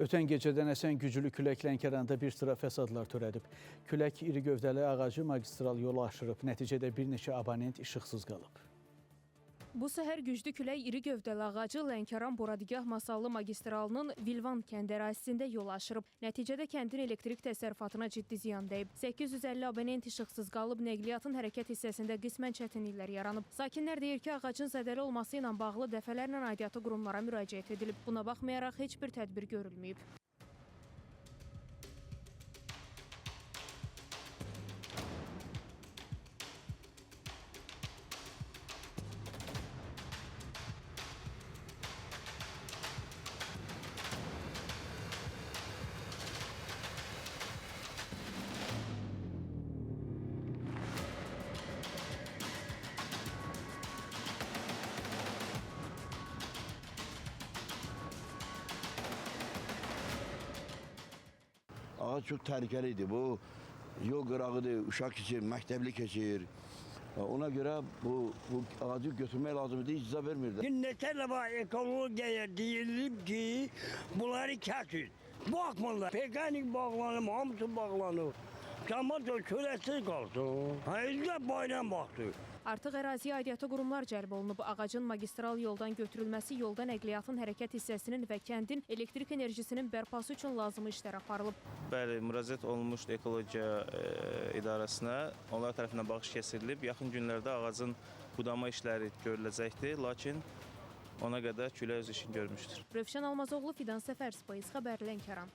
Ötən gecədən əsən güclü külək Lənkəranda bir sıra fəsadlar törədib. Külək iri gövdəli ağacı magistral yolu aşırıb. Nəticədə bir neçə abonent işıqsız qalıb. Bu səhər güclü külək iri gövdəli ağacı Lənkəran-Boradigah Masallı magistralının Vilvan kənd ərazisində yol aşırıb. Nəticədə kəndin elektrik təsərrüfatına ciddi ziyan dəyib. 850 abonent işıqsız qalıb, nəqliyyatın hərəkət hissəsində qismən çətinliklər yaranıb. Sakinlər deyir ki, ağacın zədəli olması ilə bağlı dəfələrlə aidiyyatı qurumlara müraciət edilib. Buna baxmayaraq heç bir tədbir görülməyib. Ağac çok tehlikeliydi. Bu yol qırağıdır, uşaq keçir, məktəbli keçir. Ona göre bu ağacı götürmək lazımdır, icza vermirdi. Neçə dəfə ekologiyaya deyilib ki, bunları kəsin. Baxmırlar. Pekanik bağlanıb, hamısı bağlanıb. Cəmaət kürəsiz qalsın. Həqiqətlə bayram baxdı. Artıq əraziyə aidiyyatı qurumlar cəlb olunub. Ağacın magistral yoldan götürülməsi, yolda nəqliyyatın hərəkət hissəsinin və kəndin elektrik enerjisinin bərpası üçün lazımi işlər aparılıb. Bəli, müraciət olunmuşdu ekologiya idarəsinə. Onlar tərəfindən baxış keçirilib. Yaxın günlərdə ağacın budama işləri görüləcəkdir, lakin ona qədər külək öz işini görmüşdür. Rövşən Almazoğlu, Fidan Səfərspayiz, xəbər Lənkəran.